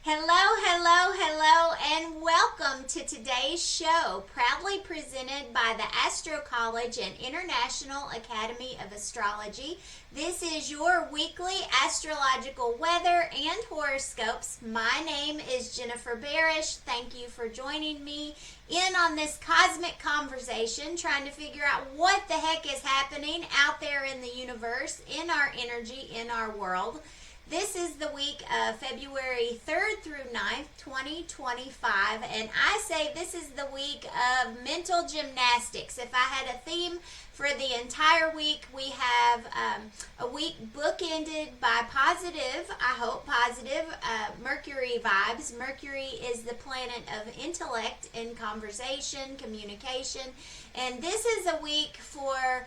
Hello, hello, hello, and welcome to today's show, proudly presented by the Astrocollege and International Academy of Astrology. This is your weekly astrological weather and horoscopes. My name is Jennifer Barish. Thank you for joining me in on this cosmic conversation, trying to figure out what the heck is happening out there in the universe, in our energy, in our world. This is the week of February 3rd through 9th, 2025, and I say this is the week of mental gymnastics. If I had a theme for the entire week, we have a week bookended by positive, I hope positive, Mercury vibes. Mercury is the planet of intellect and conversation, communication, and this is a week for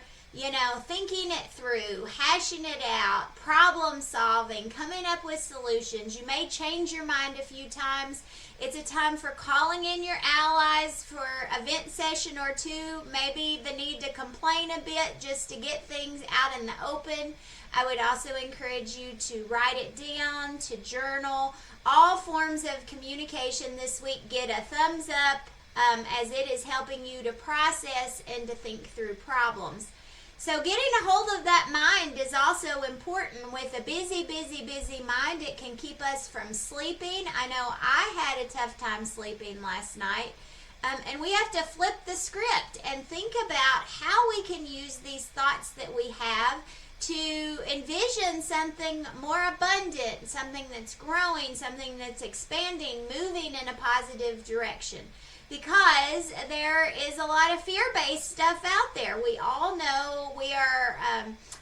thinking it through, hashing it out, problem solving, coming up with solutions. You may change your mind a few times. It's a time for calling in your allies for a vent session or two, maybe the need to complain a bit just to get things out in the open. I would also encourage you to write it down, to journal. All forms of communication this week get a thumbs up as it is helping you to process and to think through problems. So getting a hold of that mind is also important. With a busy mind, it can keep us from sleeping. I know I had a tough time sleeping last night. And we have to flip the script and think about how we can use these thoughts that we have to envision something more abundant, something that's growing, something that's expanding, moving in a positive direction. Because there is a lot of fear-based stuff out there. We all know we are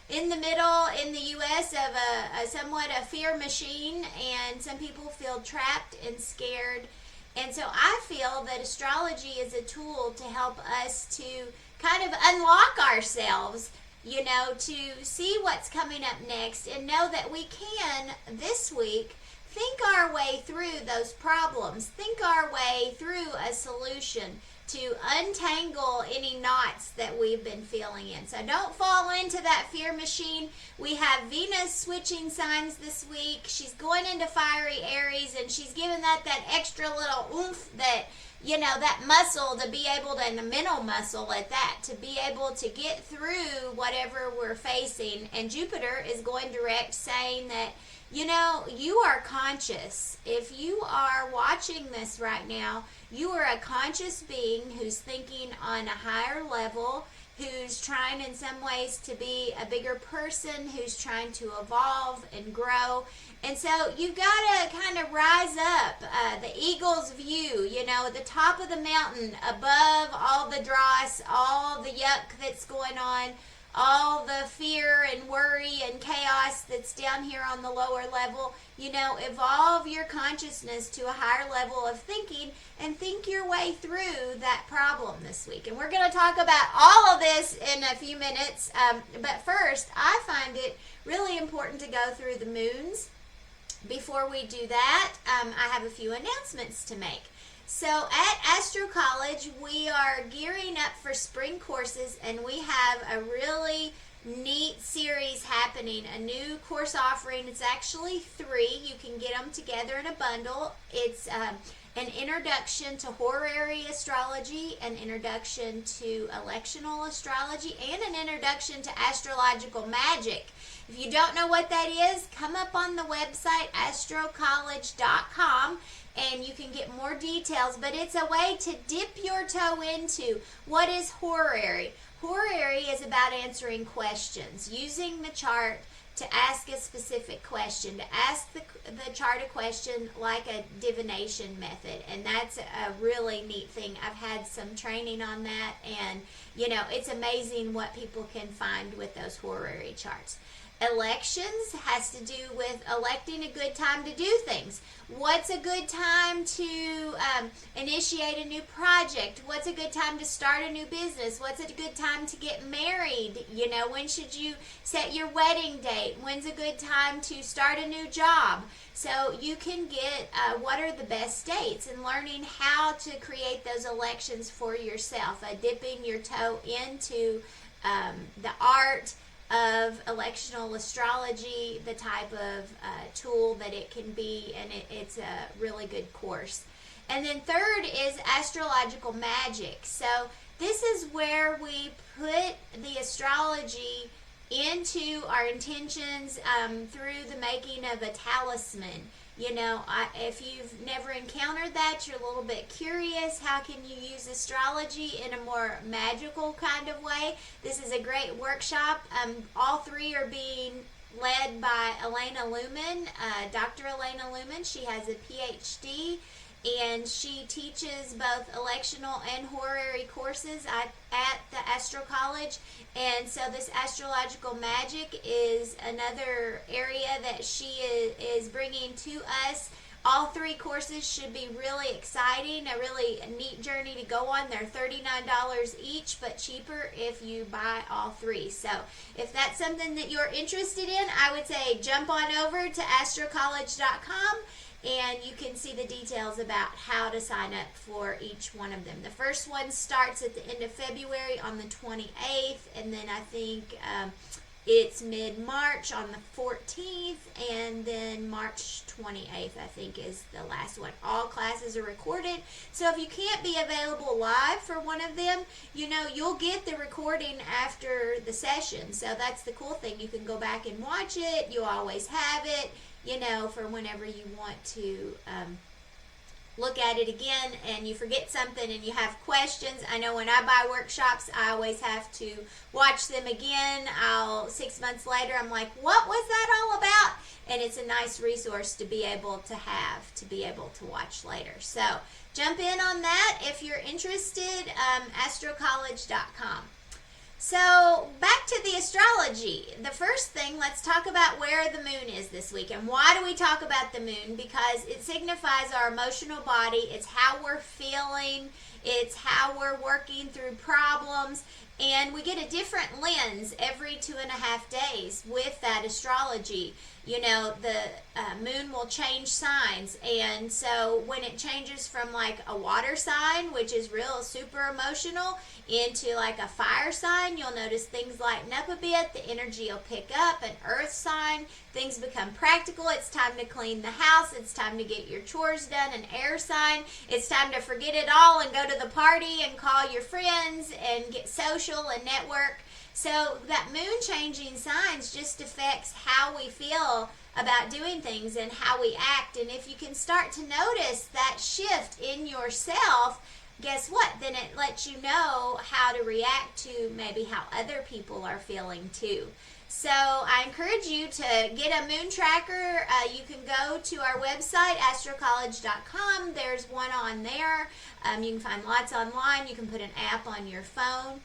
in the middle in the U.S. of a somewhat a fear machine, and some people feel trapped and scared. And so I feel that astrology is a tool to help us to kind of unlock ourselves, to see what's coming up next and know that we can, this week, think our way through those problems, think our way through a solution to untangle any knots that we've been feeling in. So don't fall into that fear machine. We have Venus switching signs this week. She's going into fiery Aries, and she's giving that extra little oomph that, that muscle to be able to, and the mental muscle at that, to be able to get through whatever we're facing. And Jupiter is going direct, saying that you are conscious. If you are watching this right now, you are a conscious being who's thinking on a higher level, who's trying in some ways to be a bigger person, who's trying to evolve and grow. And so you've got to kind of rise up, the eagle's view, at the top of the mountain, above all the dross, all the yuck that's going on, all the fear and worry and chaos that's down here on the lower level. Evolve your consciousness to a higher level of thinking and think your way through that problem this week. And we're going to talk about all of this in a few minutes. But first, I find it really important to go through the moons. Before we do that, I have a few announcements to make. So at Astrocollege, we are gearing up for spring courses, and we have a really neat series happening, a new course offering. It's actually 3. You can get them together in a bundle. It's an introduction to horary astrology, an introduction to electional astrology, and an introduction to astrological magic. If you don't know what that is, come up on the website astrocollege.com and you can get more details, but it's a way to dip your toe into what is horary. Horary is about answering questions, using the chart to ask a specific question, to ask the chart a question like a divination method. And that's a really neat thing. I've had some training on that, and it's amazing what people can find with those horary charts. Elections has to do with electing a good time to do things. What's a good time to initiate a new project? What's a good time to start a new business? What's a good time to get married? When should you set your wedding date? When's a good time to start a new job? So you can get what are the best dates, and learning how to create those elections for yourself, dipping your toe into the art of electional astrology, the type of tool that it can be, and it's a really good course. And then third is astrological magic. So this is where we put the astrology into our intentions through the making of a talisman. You know, if you've never encountered that, you're a little bit curious, how can you use astrology in a more magical kind of way? This is a great workshop. All three are being led by Elena Lumen, Dr. Elena Lumen. She has a PhD, and she teaches both electional and horary courses at the Astrocollege. And so this astrological magic is another area that she is bringing to us. All three courses should be really exciting, a really neat journey to go on. They're $39 each, but cheaper if you buy all three. So if that's something that you're interested in, I would say jump on over to astrocollege.com, and you can see the details about how to sign up for each one of them. The first one starts at the end of February on the 28th, and then I think it's mid-March on the 14th, and then March 28th, I think, is the last one. All classes are recorded, so if you can't be available live for one of them, you know, you'll get the recording after the session. So that's the cool thing. You can go back and watch it. You always have it, you know, for whenever you want to look at it again and you forget something and you have questions. I know when I buy workshops, I always have to watch them again. 6 months later, I'm like, what was that all about? And it's a nice resource to be able to have, to be able to watch later. So jump in on that if you're interested, astrocollege.com. So back to the astrology. The first thing, let's talk about where the moon is this week. And why do we talk about the moon? Because it signifies our emotional body. It's how we're feeling. It's how we're working through problems. And we get a different lens every 2.5 days with that astrology. You know, the moon will change signs. And so when it changes from like a water sign, which is real super emotional, into like a fire sign, you'll notice things lighten up a bit. The energy will pick up. An earth sign, things become practical. It's time to clean the house. It's time to get your chores done. An air sign, it's time to forget it all and go to the party and call your friends and get social and network. So that moon changing signs just affects how we feel about doing things and how we act. And if you can start to notice that shift in yourself, guess what? Then it lets you know how to react to maybe how other people are feeling too. So I encourage you to get a moon tracker. You can go to our website, astrocollege.com. There's one on there. You can find lots online. You can put an app on your phone.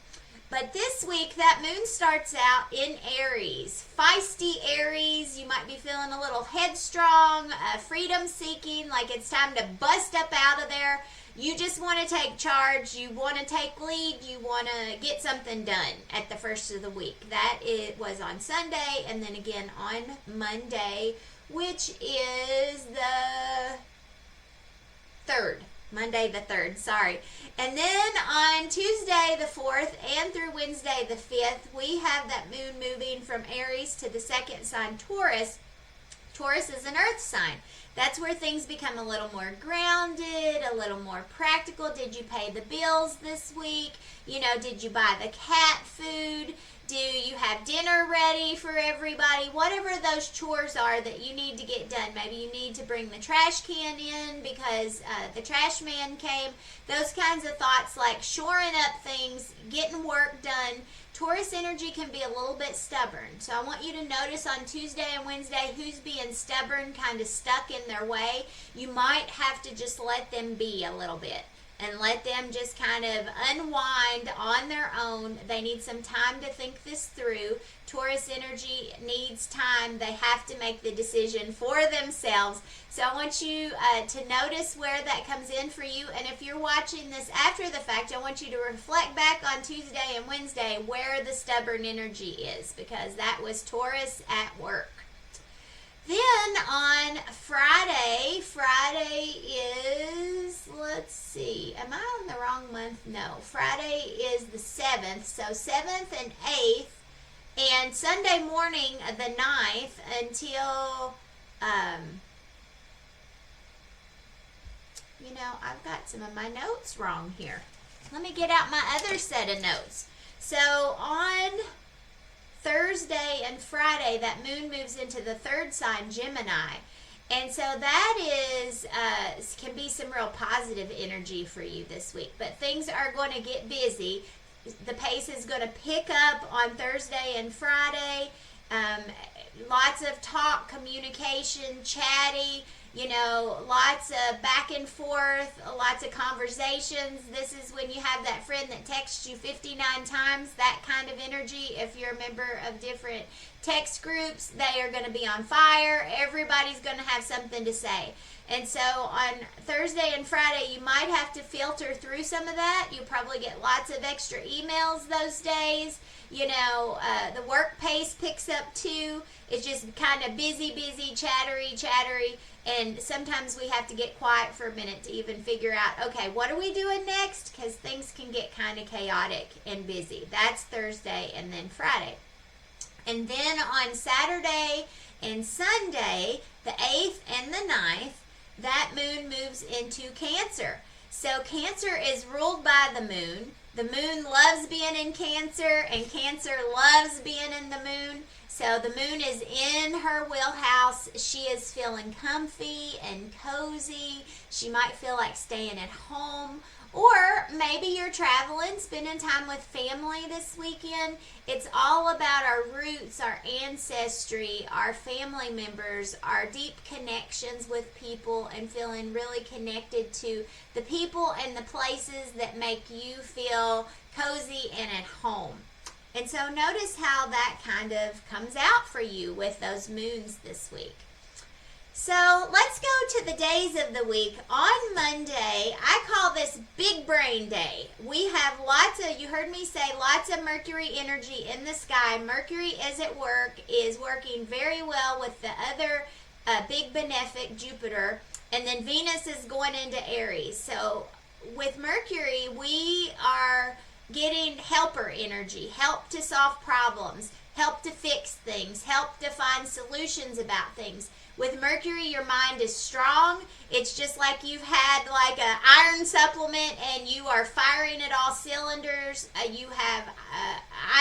But this week, that moon starts out in Aries. Feisty Aries. You might be feeling a little headstrong, freedom-seeking, like it's time to bust up out of there. You just want to take charge. You want to take lead. You want to get something done at the first of the week. That it was on Sunday, and then again on Monday, which is the 3rd. Monday the 3rd, sorry. And then on Tuesday the 4th and through Wednesday the 5th, we have that moon moving from Aries to the second sign, Taurus. Taurus is an earth sign. That's where things become a little more grounded, a little more practical. Did you pay the bills this week? You know, did you buy the cat food? Do you have dinner ready for everybody? Whatever those chores are that you need to get done. Maybe you need to bring the trash can in because the trash man came. Those kinds of thoughts, like shoring up things, getting work done. Taurus energy can be a little bit stubborn. So I want you to notice on Tuesday and Wednesday who's being stubborn, kind of stuck in their way. You might have to just let them be a little bit and let them just kind of unwind on their own. They need some time to think this through. Taurus energy needs time. They have to make the decision for themselves. So I want you to notice where that comes in for you. And if you're watching this after the fact, I want you to reflect back on Tuesday and Wednesday where the stubborn energy is, because that was Taurus at work. Then on Friday is, let's see, am I on the wrong month? No, Friday is the 7th, so 7th and 8th, And Sunday morning, the 9th, until, I've got some of my notes wrong here. Let me get out my other set of notes. So on Thursday and Friday, that moon moves into the third sign, Gemini. And so that can be some real positive energy for you this week. But things are going to get busy. The pace is going to pick up on Thursday and Friday. Lots of talk, communication, chatty, lots of back and forth, lots of conversations. This is when you have that friend that texts you 59 times, that kind of energy. If you're a member of different text groups, they are going to be on fire. Everybody's going to have something to say. And so on Thursday and Friday, you might have to filter through some of that. You'll probably get lots of extra emails those days. The work pace picks up too. It's just kind of busy, chattery. And sometimes we have to get quiet for a minute to even figure out, okay, what are we doing next? Because things can get kind of chaotic and busy. That's Thursday and then Friday. And then on Saturday and Sunday, the 8th and the 9th, that moon moves into Cancer. So Cancer is ruled by the moon. The moon loves being in Cancer, and Cancer loves being in the moon. So the moon is in her wheelhouse. She is feeling comfy and cozy. She might feel like staying at home. Or maybe you're traveling, spending time with family this weekend. It's all about our roots, our ancestry, our family members, our deep connections with people, and feeling really connected to the people and the places that make you feel cozy and at home. And so notice how that kind of comes out for you with those moons this week. So let's go to the days of the week. On Monday, I call this Big Brain Day. We have you heard me say, lots of Mercury energy in the sky. Mercury is working very well with the other big benefic, Jupiter. And then Venus is going into Aries. So with Mercury, we are getting helper energy, help to solve problems, help to fix things, help to find solutions about things. With Mercury, your mind is strong. It's just like you've had like an iron supplement and you are firing at all cylinders. You have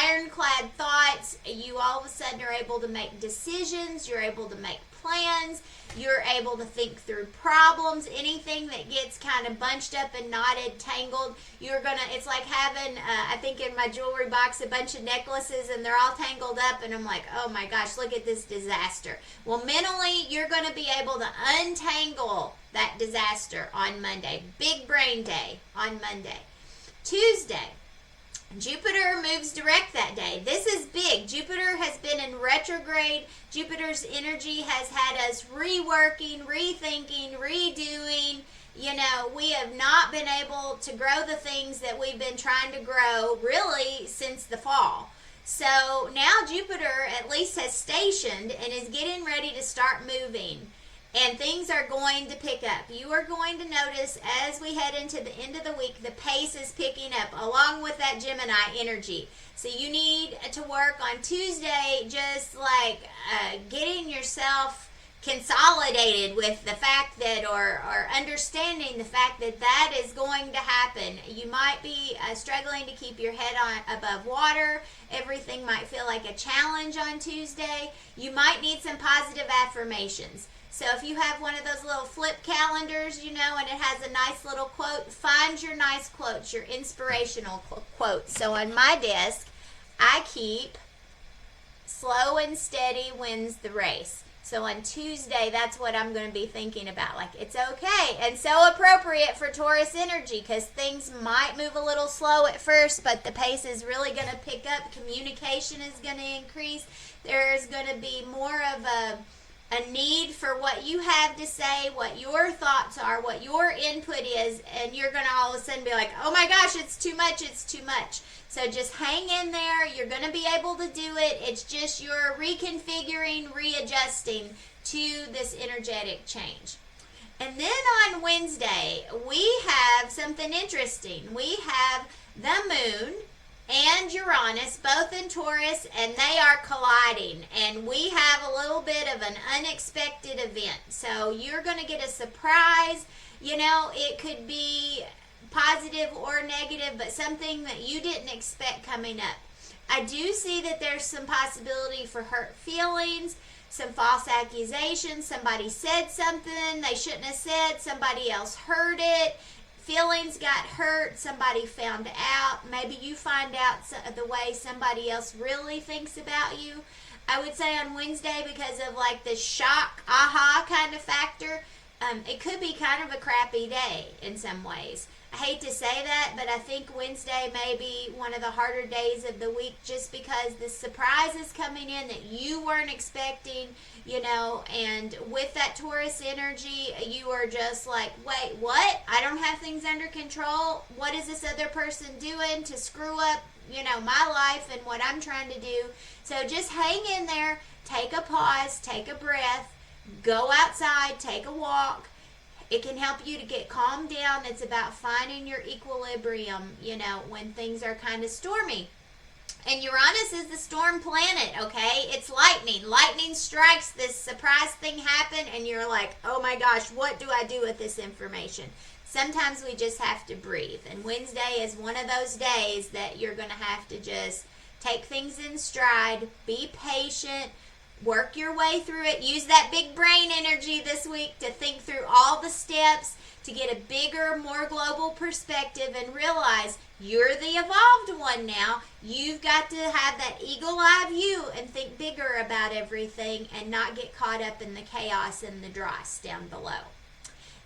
ironclad thoughts. You all of a sudden are able to make decisions. You're able to make plans. You're able to think through problems. Anything that gets kind of bunched up and knotted, tangled, it's like having, I think in my jewelry box, a bunch of necklaces and they're all tangled up and I'm like, oh my gosh, look at this disaster. Well, mentally, you're going to be able to untangle that disaster on Monday. Big Brain Day on Monday. Tuesday, Jupiter moves direct that day. This is big. Jupiter has been in retrograde. Jupiter's energy has had us reworking, rethinking, redoing. We have not been able to grow the things that we've been trying to grow really since the fall. So now Jupiter at least has stationed and is getting ready to start moving. And things are going to pick up. You are going to notice as we head into the end of the week, the pace is picking up along with that Gemini energy. So you need to work on Tuesday just like getting yourself consolidated with the fact that, or understanding the fact that that is going to happen. You might be struggling to keep your head on above water. Everything might feel like a challenge on Tuesday. You might need some positive affirmations. So if you have one of those little flip calendars, and it has a nice little quote, find your nice quotes, your inspirational quotes. So on my desk, I keep slow and steady wins the race. So on Tuesday, that's what I'm going to be thinking about. Like, it's okay. And so appropriate for Taurus energy because things might move a little slow at first, but the pace is really going to pick up. Communication is going to increase. There's going to be more of a need for what you have to say, what your thoughts are, what your input is, and you're going to all of a sudden be like, oh my gosh, it's too much. So just hang in there. You're going to be able to do it. It's just you're reconfiguring, readjusting to this energetic change. And then on Wednesday, we have something interesting. We have the moon and Uranus, both in Taurus, and they are colliding. And we have a little bit of an unexpected event. So you're going to get a surprise. You know, it could be positive or negative, but something that you didn't expect coming up. I do see that there's some possibility for hurt feelings, some false accusations. Somebody said something they shouldn't have said. Somebody else heard it. Feelings got hurt. Somebody found out. Maybe you find out the way somebody else really thinks about you. I would say on Wednesday, because of like the shock, aha kind of factor, it could be kind of a crappy day in some ways. I hate to say that, but I think Wednesday may be one of the harder days of the week just because the surprise is coming in that you weren't expecting, you know, and with that Taurus energy, you are just like, wait, what? I don't have things under control. What is this other person doing to screw up, you know, my life and what I'm trying to do? So just hang in there, take a pause, take a breath, go outside, take a walk. It can help you to get calmed down. It's about finding your equilibrium, you know, when things are kind of stormy. And Uranus is the storm planet, okay? It's lightning. Lightning strikes, this surprise thing happen, and you're like, oh my gosh, what do I do with this information? Sometimes we just have to breathe. And Wednesday is one of those days that you're going to have to just take things in stride, be patient, work your way through it. Use that big brain energy this week to think through all the steps, to get a bigger, more global perspective and realize you're the evolved one now. You've got to have that eagle-eye view and think bigger about everything and not get caught up in the chaos and the dross down below.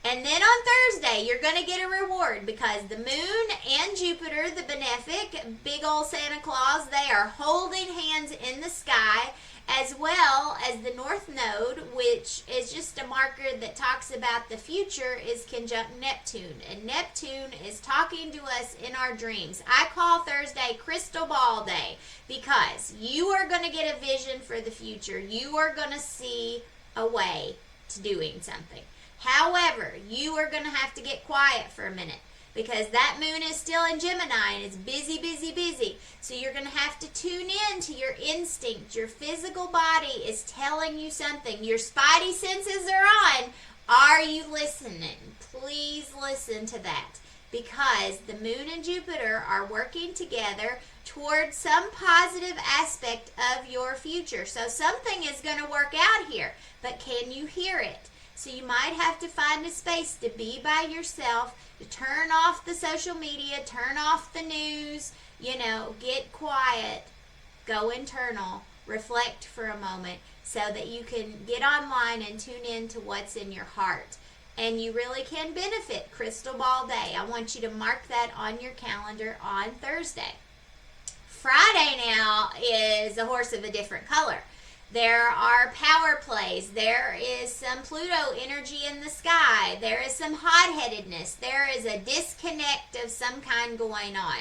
And then on Thursday, you're going to get a reward because the moon and Jupiter, the benefic, big old Santa Claus, they are holding hands in the sky, as well as the North Node, which is just a marker that talks about the future, is conjunct Neptune. And Neptune is talking to us in our dreams. I call Thursday Crystal Ball Day because you are going to get a vision for the future. You are going to see a way to doing something. However, you are going to have to get quiet for a minute because that moon is still in Gemini and it's busy, busy, busy. So you're going to have to tune in to your instinct. Your physical body is telling you something. Your spidey senses are on. Are you listening? Please listen to that because the moon and Jupiter are working together towards some positive aspect of your future. So something is going to work out here, but can you hear it? So you might have to find a space to be by yourself, to turn off the social media, turn off the news, you know, get quiet, go internal, reflect for a moment so that you can get online and tune in to what's in your heart. And you really can benefit Crystal Ball Day. I want you to mark that on your calendar on Thursday. Friday now is a horse of a different color. There are power plays. There is some Pluto energy in the sky. There is some hot-headedness. There is a disconnect of some kind going on.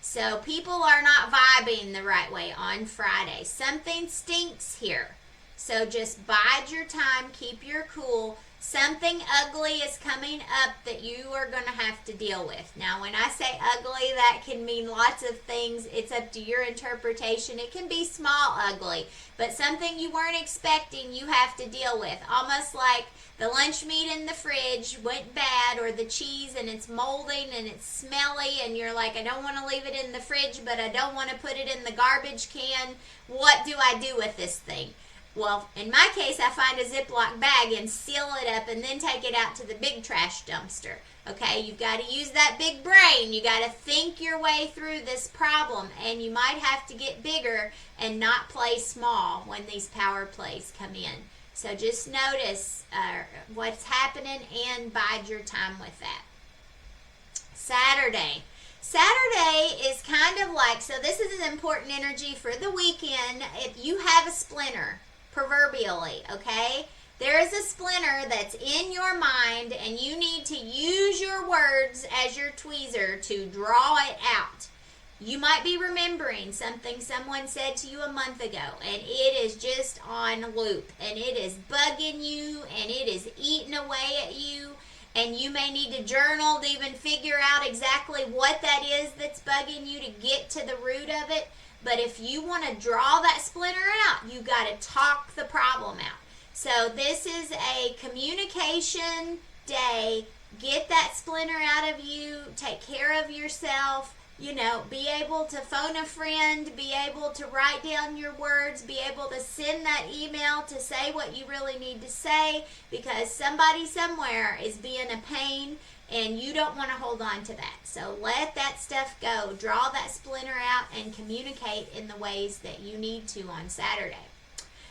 So people are not vibing the right way on Friday. Something stinks here. So just bide your time. Keep your cool. Something ugly is coming up that you are going to have to deal with. Now, when I say ugly, that can mean lots of things. It's up to your interpretation. It can be small ugly, but something you weren't expecting you have to deal with. Almost like the lunch meat in the fridge went bad, or the cheese and it's molding and it's smelly and you're like, I don't want to leave it in the fridge, but I don't want to put it in the garbage can. What do I do with this thing? Well, in my case, I find a Ziploc bag and seal it up and then take it out to the big trash dumpster. Okay, you've got to use that big brain. You got to think your way through this problem, and you might have to get bigger and not play small when these power plays come in. So just notice what's happening and bide your time with that. Saturday. Saturday is kind of like, so this is an important energy for the weekend. If you have a splinter, proverbially, okay? There is a splinter that's in your mind and you need to use your words as your tweezer to draw it out. You might be remembering something someone said to you a month ago and it is just on loop and it is bugging you and it is eating away at you and you may need to journal to even figure out exactly what that is that's bugging you to get to the root of it. But if you want to draw that splinter out, you got to talk the problem out. So this is a communication day. Get that splinter out of you. Take care of yourself. You know, be able to phone a friend, be able to write down your words, be able to send that email to say what you really need to say, because somebody somewhere is being a pain and you don't want to hold on to that. So let that stuff go. Draw that splinter out and communicate in the ways that you need to on Saturday.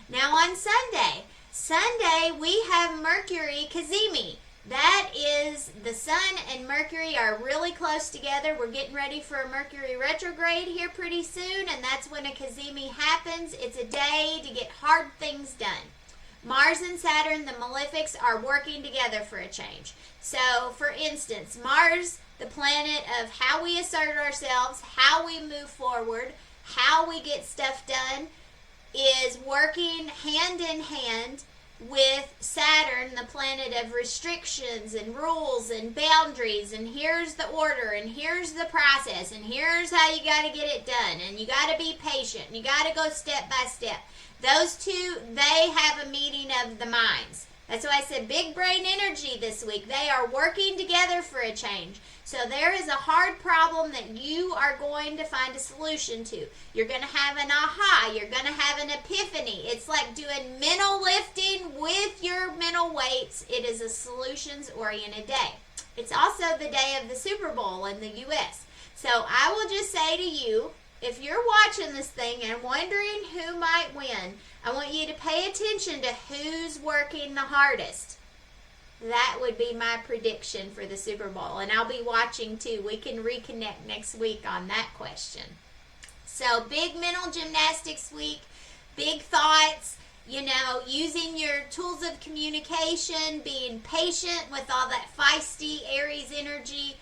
Now on Sunday we have Mercury Cazimi. That is, the Sun and Mercury are really close together. We're getting ready for a Mercury retrograde here pretty soon, and that's when a Cazimi happens. It's a day to get hard things done. Mars and Saturn, the malefics, are working together for a change. So, for instance, Mars, the planet of how we assert ourselves, how we move forward, how we get stuff done, is working hand in hand with Saturn, the planet of restrictions and rules and boundaries, and here's the order, and here's the process, and here's how you got to get it done, and you got to be patient, and you got to go step by step. Those two, they have a meeting of the minds. That's why I said big brain energy this week. They are working together for a change. So there is a hard problem that you are going to find a solution to. You're going to have an aha. You're going to have an epiphany. It's like doing mental lifting with your mental weights. It is a solutions-oriented day. It's also the day of the Super Bowl in the U.S. So I will just say to you, if you're watching this thing and wondering who might win, I want you to pay attention to who's working the hardest. That would be my prediction for the Super Bowl. And I'll be watching too. We can reconnect next week on that question. So big mental gymnastics week, big thoughts, you know, using your tools of communication, being patient with all that feisty Aries energy.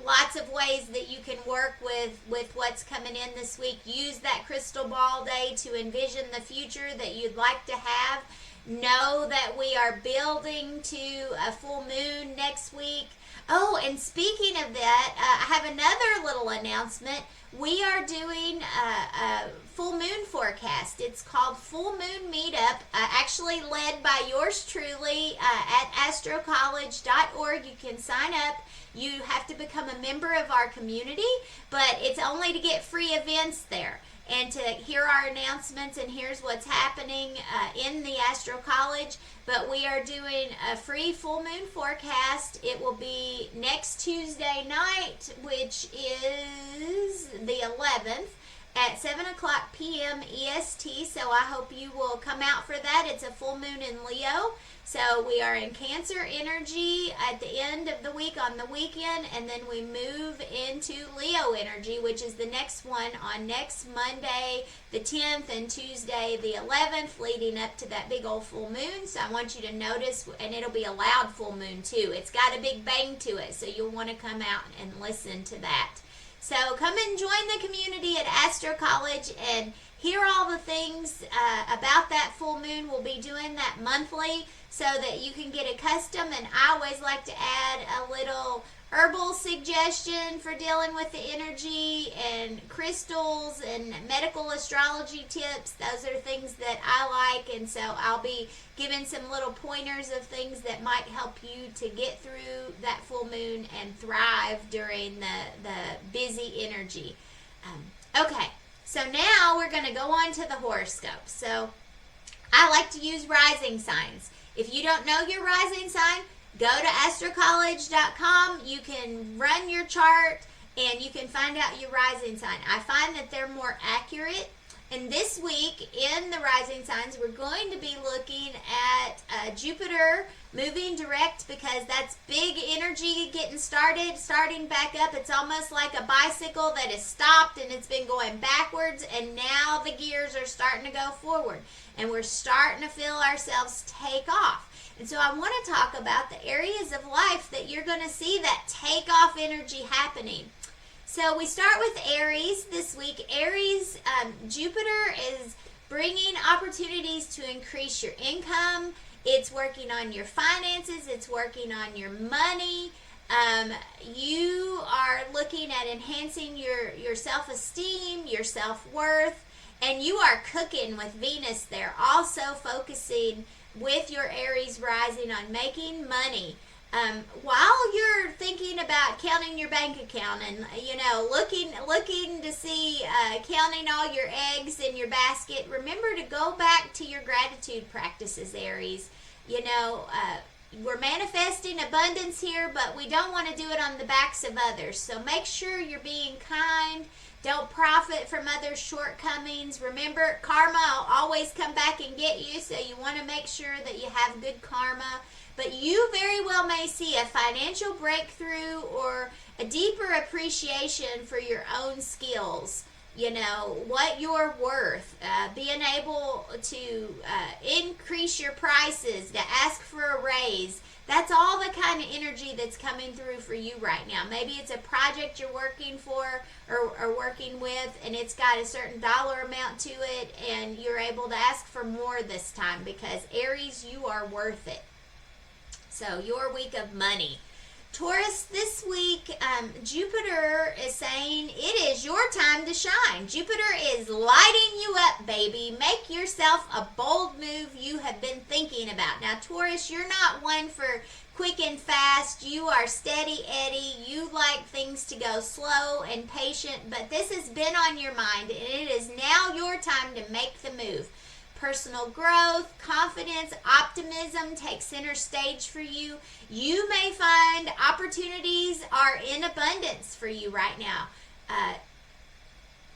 Lots of ways that you can work with what's coming in this week. Use that crystal ball day to envision the future that you'd like to have. Know that we are building to a full moon next week. Oh, and speaking of that, I have another little announcement. We are doing a full moon forecast. It's called Full Moon Meetup, actually led by yours truly at astrocollege.org. You can sign up. You have to become a member of our community, but it's only to get free events there and to hear our announcements, and here's what's happening in the Astro College. But we are doing a free full moon forecast. It will be next Tuesday night, which is the 11th, at 7 o'clock p.m. EST. So I hope you will come out for that. It's a full moon in Leo. So we are in Cancer energy at the end of the week on the weekend, and then we move into Leo energy, which is the next one on next Monday, the 10th, and Tuesday, the 11th, leading up to that big old full moon. So I want you to notice, and it'll be a loud full moon too. It's got a big bang to it, so you'll want to come out and listen to that. So come and join the community at Astro College and hear all the things about that full moon. We'll be doing that monthly so that you can get accustomed. And I always like to add a little herbal suggestion for dealing with the energy, and crystals and medical astrology tips. Those are things that I like, and so I'll be giving some little pointers of things that might help you to get through that full moon and thrive during the busy energy. Okay, so now we're going to go on to the horoscopes. So I like to use rising signs. If you don't know your rising sign, go to astrocollege.com. You can run your chart and you can find out your rising sign. I find that they're more accurate. And this week in the rising signs, we're going to be looking at Jupiter moving direct, because that's big energy getting starting back up. It's almost like a bicycle that has stopped and it's been going backwards, and now the gears are starting to go forward. And we're starting to feel ourselves take off. And so I want to talk about the areas of life that you're going to see that takeoff energy happening. So we start with Aries this week. Aries, Jupiter is bringing opportunities to increase your income. It's working on your finances. It's working on your money. You are looking at enhancing your self-esteem, your self-worth, and you are cooking with Venus there, also focusing with your Aries rising on making money. While you're thinking about counting your bank account and looking to see counting all your eggs in your basket, remember to go back to your gratitude practices, Aries. We're manifesting abundance here, but we don't want to do it on the backs of others. So make sure you're being kind. Don't profit from others' shortcomings. Remember, karma will always come back and get you, so you want to make sure that you have good karma. But you very well may see a financial breakthrough or a deeper appreciation for your own skills. What you're worth, being able to increase your prices, to ask for a raise. That's all the kind of energy that's coming through for you right now. Maybe it's a project you're working for or working with, and it's got a certain dollar amount to it, and you're able to ask for more this time because, Aries, you are worth it. So, your week of money. Taurus, this week, Jupiter is saying it is your time to shine. Jupiter is lighting you up, baby. Make yourself a bold move you have been thinking about. Now, Taurus, you're not one for quick and fast. You are steady Eddie. You like things to go slow and patient, but this has been on your mind, and it is now your time to make the move. Personal growth, confidence, optimism take center stage for you. You may find opportunities are in abundance for you right now.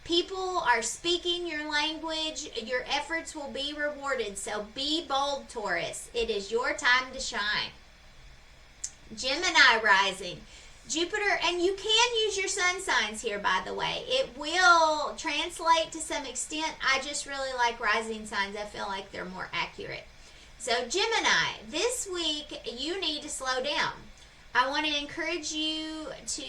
People are speaking your language. Your efforts will be rewarded. So be bold, Taurus. It is your time to shine. Gemini rising. Jupiter, and you can use your sun signs here, by the way. It will translate to some extent. I just really like rising signs. I feel like they're more accurate. So Gemini, this week you need to slow down. I want to encourage you to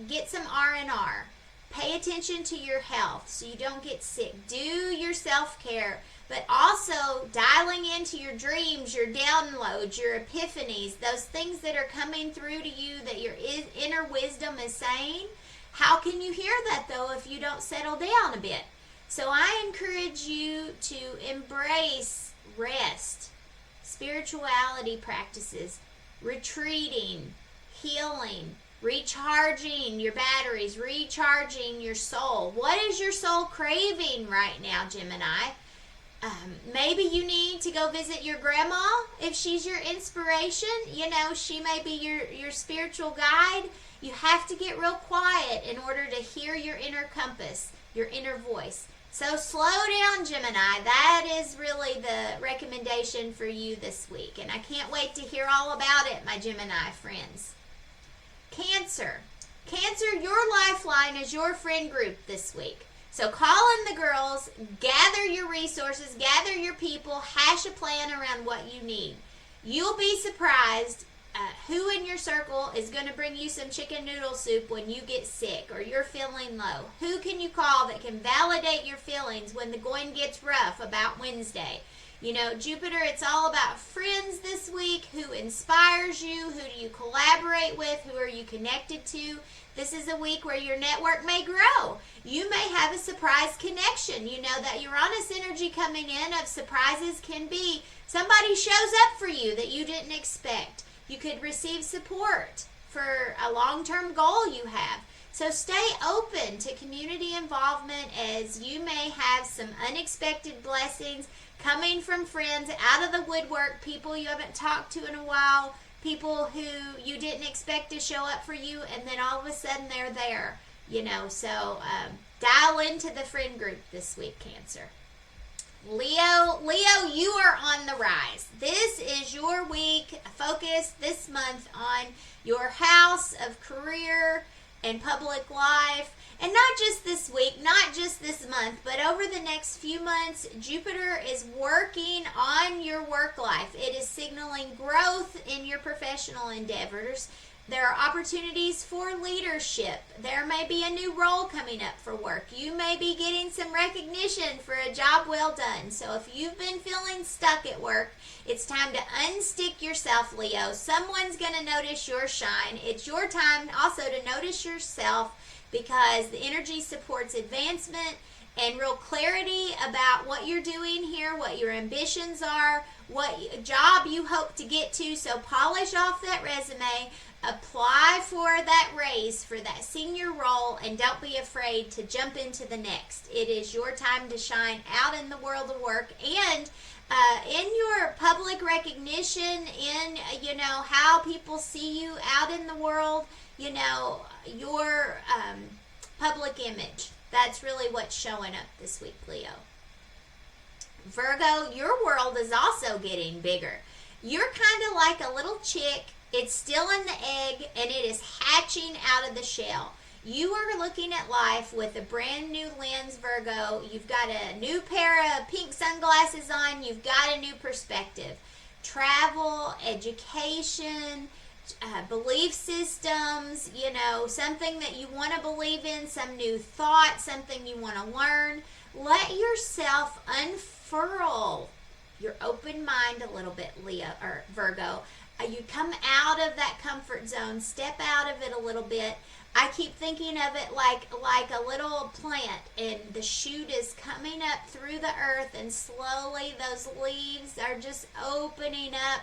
get some R&R. Pay attention to your health so you don't get sick. Do your self-care, but also dialing into your dreams, your downloads, your epiphanies, those things that are coming through to you that your inner wisdom is saying. How can you hear that, though, if you don't settle down a bit? So I encourage you to embrace rest, spirituality practices, retreating, healing, recharging your batteries, recharging your soul. What is your soul craving right now, Gemini? Maybe you need to go visit your grandma if she's your inspiration. She may be your spiritual guide. You have to get real quiet in order to hear your inner compass, your inner voice. So slow down, Gemini. That is really the recommendation for you this week. And I can't wait to hear all about it, my Gemini friends. Cancer. Cancer, your lifeline is your friend group this week. So call in the girls, gather your resources, gather your people, hash a plan around what you need. You'll be surprised who in your circle is going to bring you some chicken noodle soup when you get sick or you're feeling low. Who can you call that can validate your feelings when the going gets rough about Wednesday? Jupiter, it's all about friends this week. Who inspires you? Who do you collaborate with? Who are you connected to? This is a week where your network may grow. You may have a surprise connection. That Uranus energy coming in of surprises can be somebody shows up for you that you didn't expect. You could receive support for a long-term goal you have. So stay open to community involvement as you may have some unexpected blessings coming from friends out of the woodwork, people you haven't talked to in a while, people who you didn't expect to show up for you, and then all of a sudden they're there. So dial into the friend group this week, Cancer. Leo, you are on the rise. This is your week. Focus this month on your house of career and public life. And not just this week, not just this month, but over the next few months, Jupiter is working on your work life. It is signaling growth in your professional endeavors. There are opportunities for leadership. There may be a new role coming up for work. You may be getting some recognition for a job well done. So if you've been feeling stuck at work, it's time to unstick yourself, Leo. Someone's going to notice your shine. It's your time also to notice yourself, because the energy supports advancement and real clarity about what you're doing here, what your ambitions are, what job you hope to get to. So polish off that resume, apply for that raise, for that senior role, and don't be afraid to jump into the next. It is your time to shine out in the world of work, and in your public recognition, in how people see you out in the world, your public image. That's really what's showing up this week, Leo. Virgo, your world is also getting bigger. You're kind of like a little chick. It's still in the egg, and it is hatching out of the shell. You are looking at life with a brand new lens, Virgo. You've got a new pair of pink sunglasses on. You've got a new perspective. Travel, education, belief systems, something that you want to believe in, some new thought, something you want to learn. Let yourself unfurl your open mind a little bit, Leo or Virgo. You come out of that comfort zone, step out of it a little bit. I keep thinking of it like a little plant, and the shoot is coming up through the earth, and slowly those leaves are just opening up.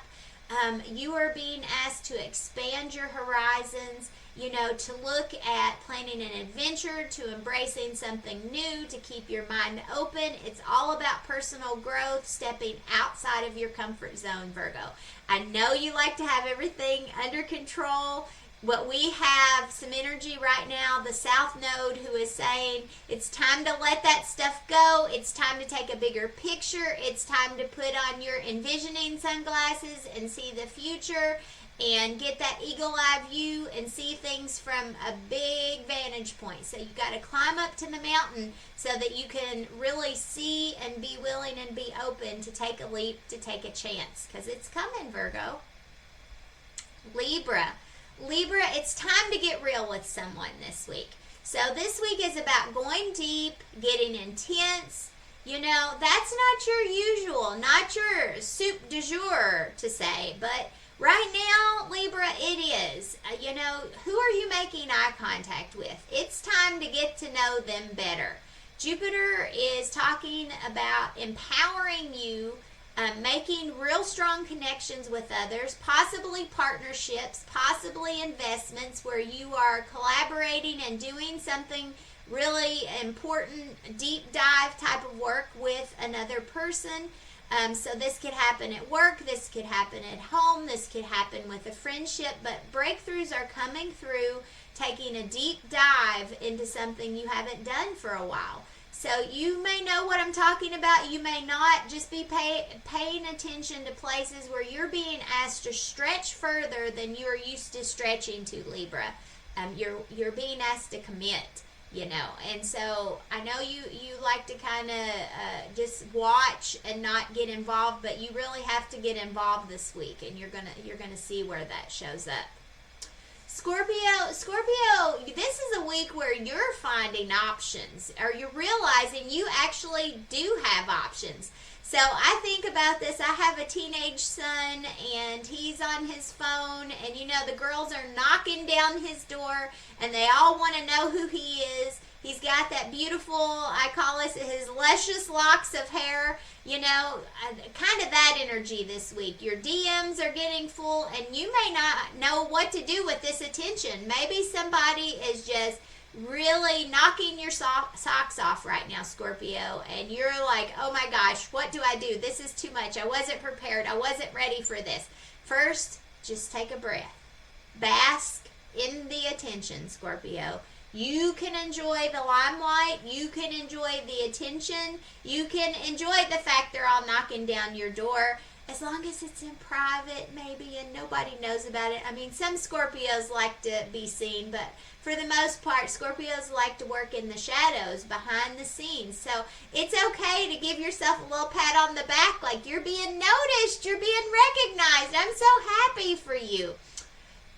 You are being asked to expand your horizons, to look at planning an adventure, to embracing something new, to keep your mind open. It's all about personal growth, stepping outside of your comfort zone, Virgo. I know you like to have everything under control. What we have some energy right now, the South Node, who is saying it's time to let that stuff go. It's time to take a bigger picture. It's time to put on your envisioning sunglasses and see the future and get that eagle eye view and see things from a big vantage point. So you got to climb up to the mountain so that you can really see and be willing and be open to take a leap, to take a chance, because it's coming, Virgo. Libra, it's time to get real with someone this week. So this week is about going deep, getting intense. That's not your usual, not your soup du jour to say, but right now, Libra, it is. Who are you making eye contact with? It's time to get to know them better. Jupiter is talking about empowering you, making real strong connections with others, possibly partnerships, possibly investments where you are collaborating and doing something really important, deep dive type of work with another person. So this could happen at work, this could happen at home, this could happen with a friendship, but breakthroughs are coming through, taking a deep dive into something you haven't done for a while. So you may know what I'm talking about, you may not. Just be paying attention to places where you're being asked to stretch further than you're used to stretching to, Libra. You're being asked to commit. And so I know you like to kind of just watch and not get involved, but you really have to get involved this week, and you're gonna see where that shows up. Scorpio, this is a week where you're finding options, or you're realizing you actually do have options. So I think about this. I have a teenage son, and he's on his phone, and the girls are knocking down his door, and they all want to know who he is. He's got that beautiful, I call it his luscious locks of hair, kind of that energy this week. Your DMs are getting full, and you may not know what to do with this attention. Maybe somebody is just really knocking your socks off right now, Scorpio, and you're like, oh my gosh, what do I do? This is too much. I wasn't prepared. I wasn't ready for this. First, just take a breath. Bask in the attention, Scorpio. You can enjoy the limelight. You can enjoy the attention. You can enjoy the fact they're all knocking down your door, as long as it's in private, maybe, and nobody knows about it. I mean, some Scorpios like to be seen, but for the most part, Scorpios like to work in the shadows, behind the scenes. So it's okay to give yourself a little pat on the back, like you're being noticed, you're being recognized. I'm so happy for you.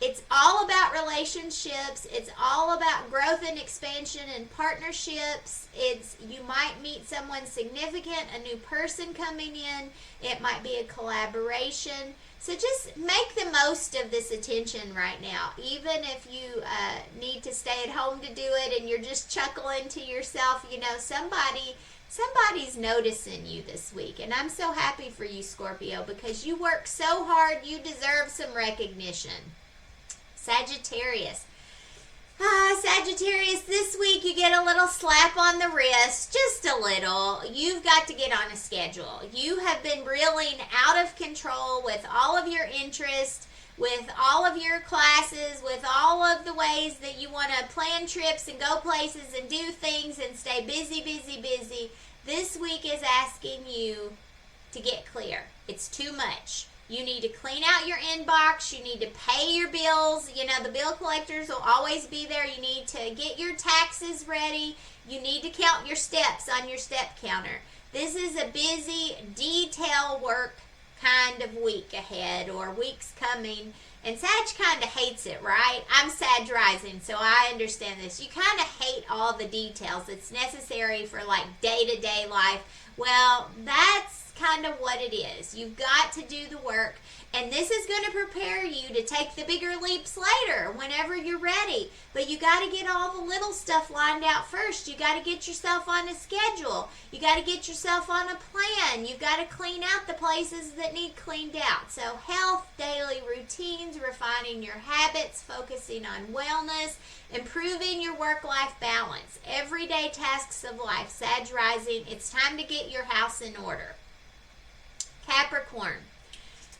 It's all about relationships. It's all about growth and expansion and partnerships. You might meet someone significant, a new person coming in. It might be a collaboration. So just make the most of this attention right now. Even if you need to stay at home to do it and you're just chuckling to yourself, somebody's noticing you this week. And I'm so happy for you, Scorpio, because you work so hard. You deserve some recognition. Sagittarius. Sagittarius, this week you get a little slap on the wrist, just a little. You've got to get on a schedule. You have been reeling out of control with all of your interests, with all of your classes, with all of the ways that you want to plan trips and go places and do things and stay busy, busy, busy. This week is asking you to get clear. It's too much. You need to clean out your inbox. You need to pay your bills. The bill collectors will always be there. You need to get your taxes ready. You need to count your steps on your step counter. This is a busy, detail work kind of week ahead or weeks coming. And Sag kind of hates it, right? I'm Sag rising, so I understand this. You kind of hate all the details that's necessary for like day-to-day life. Well, that's kind of what it is. You've got to do the work, and this is going to prepare you to take the bigger leaps later whenever you're ready. But you got to get all the little stuff lined out first. You got to get yourself on a schedule. You got to get yourself on a plan. You've got to clean out the places that need cleaned out. So health, daily routines, refining your habits, focusing on wellness, improving your work-life balance, everyday tasks of life. Sag rising, it's time to get your house in order. Capricorn.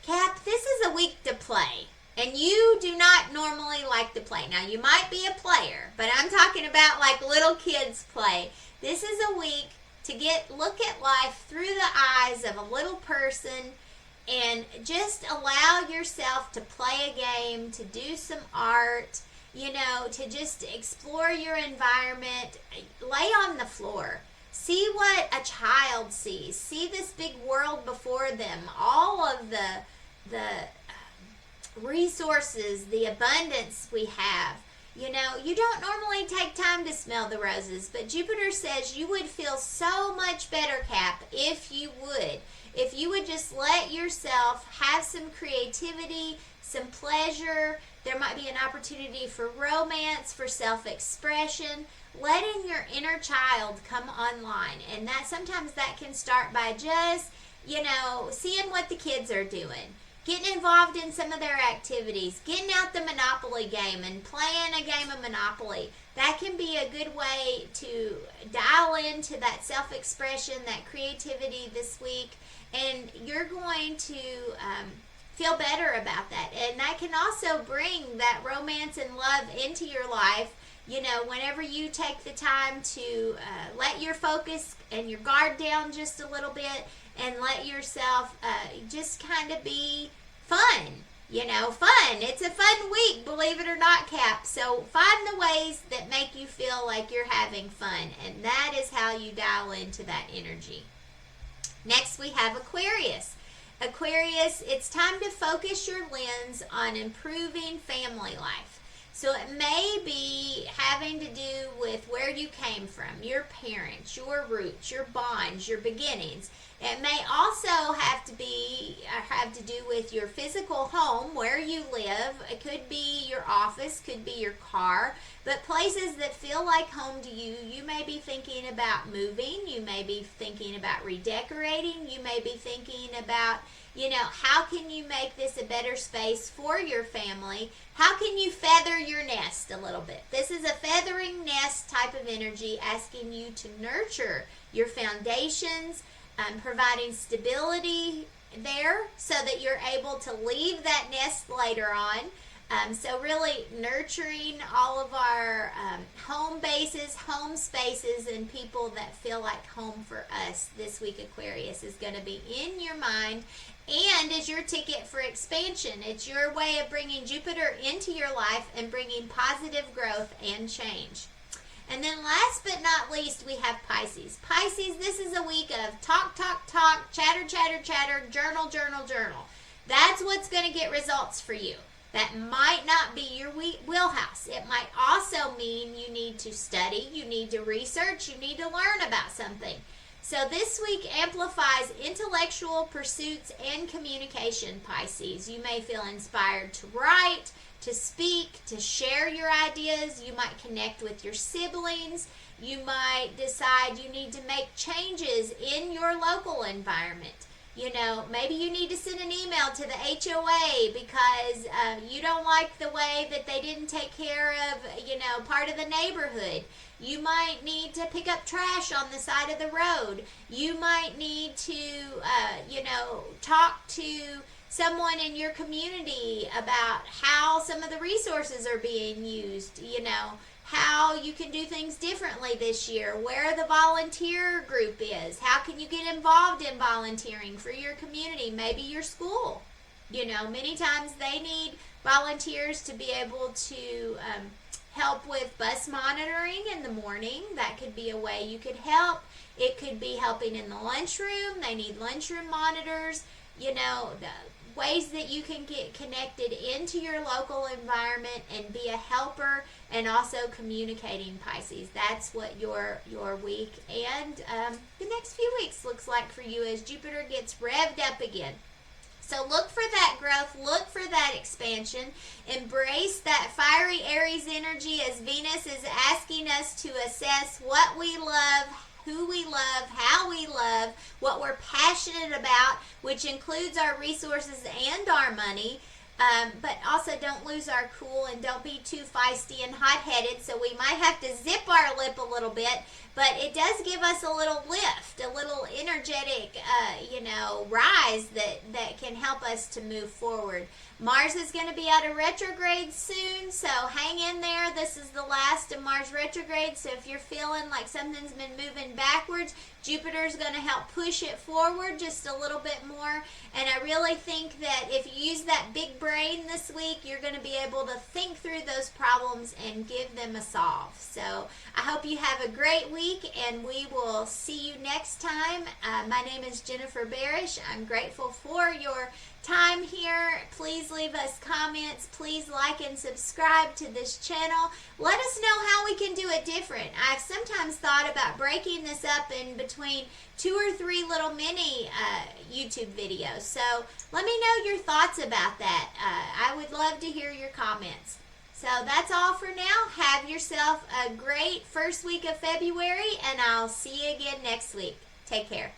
Cap, this is a week to play. And you do not normally like to play. Now, you might be a player, but I'm talking about like little kids play. This is a week to look at life through the eyes of a little person and just allow yourself to play a game, to do some art, to just explore your environment. Lay on the floor. See what a child sees. See this big world before them. All of the resources, the abundance we have. You don't normally take time to smell the roses, but Jupiter says you would feel so much better, Cap, if you would. If you would just let yourself have some creativity, some pleasure. There might be an opportunity for romance, for self-expression. Letting your inner child come online, and sometimes that can start by just seeing what the kids are doing, getting involved in some of their activities, getting out the Monopoly game and playing a game of Monopoly. That can be a good way to dial into that self-expression, that creativity this week, and you're going to feel better about that. And that can also bring that romance and love into your life. Whenever you take the time to let your focus and your guard down just a little bit and let yourself just kind of be fun. Fun. It's a fun week, believe it or not, Cap. So find the ways that make you feel like you're having fun, and that is how you dial into that energy. Next, we have Aquarius. Aquarius, it's time to focus your lens on improving family life. So it may be having to do with where you came from, your parents, your roots, your bonds, your beginnings. It may also have to do with your physical home, where you live. It could be your office, could be your car, but places that feel like home to you. You may be thinking about moving. You may be thinking about redecorating. You may be thinking about, how can you make this a better space for your family? How can you feather your nest a little bit? This is a feathering nest type of energy, asking you to nurture your foundations, providing stability there so that you're able to leave that nest later on. So really nurturing all of our home bases, home spaces, and people that feel like home for us this week, Aquarius, is going to be in your mind and is your ticket for expansion. It's your way of bringing Jupiter into your life and bringing positive growth and change. And then last but not least, we have Pisces. Pisces, this is a week of talk, talk, talk, chatter, chatter, chatter, journal, journal, journal. That's what's going to get results for you. that might not be your wheelhouse. It might also mean you need to study, you need to research, you need to learn about something. So this week amplifies intellectual pursuits and communication, Pisces. You may feel inspired to write, to speak, to share your ideas. You might connect with your siblings. You might decide you need to make changes in your local environment. You know, maybe you need to send an email to the HOA because you don't like the way that they didn't take care of, you know, part of the neighborhood. You might need to pick up trash on the side of the road. You might need to, talk to someone in your community about how some of the resources are being used, you know, how you can do things differently this year, where the volunteer group is, how can you get involved in volunteering for your community, maybe your school. You know, many times they need volunteers to be able to help with bus monitoring in the morning. That could be a way you could help. It could be helping in the lunchroom. They need lunchroom monitors. You know, the ways that you can get connected into your local environment and be a helper and also communicating, Pisces. That's what your week and the next few weeks looks like for you as Jupiter gets revved up again. So look for that growth, look for that expansion, embrace that fiery Aries energy as Venus is asking us to assess what we love, who we love, how we love, what we're passionate about, which includes our resources and our money. But also don't lose our cool and don't be too feisty and hot-headed. So we might have to zip our lip a little bit, but it does give us a little lift, a little energetic, rise that can help us to move forward. Mars is going to be out of retrograde soon, so hang in there. This is the last of Mars retrograde, so if you're feeling like something's been moving backwards, Jupiter's going to help push it forward just a little bit more. And I really think that if you use that big brain this week, you're going to be able to think through those problems and give them a solve. So I hope you have a great week, and we will see you next time. My name is Jennifer Barish. I'm grateful for your time here. Please leave us comments. Please like and subscribe to this channel. Let us know how we can do it different. I've sometimes thought about breaking this up in between 2 or 3 little mini YouTube videos. So let me know your thoughts about that. I would love to hear your comments. So that's all for now. Have yourself a great first week of February, and I'll see you again next week. Take care.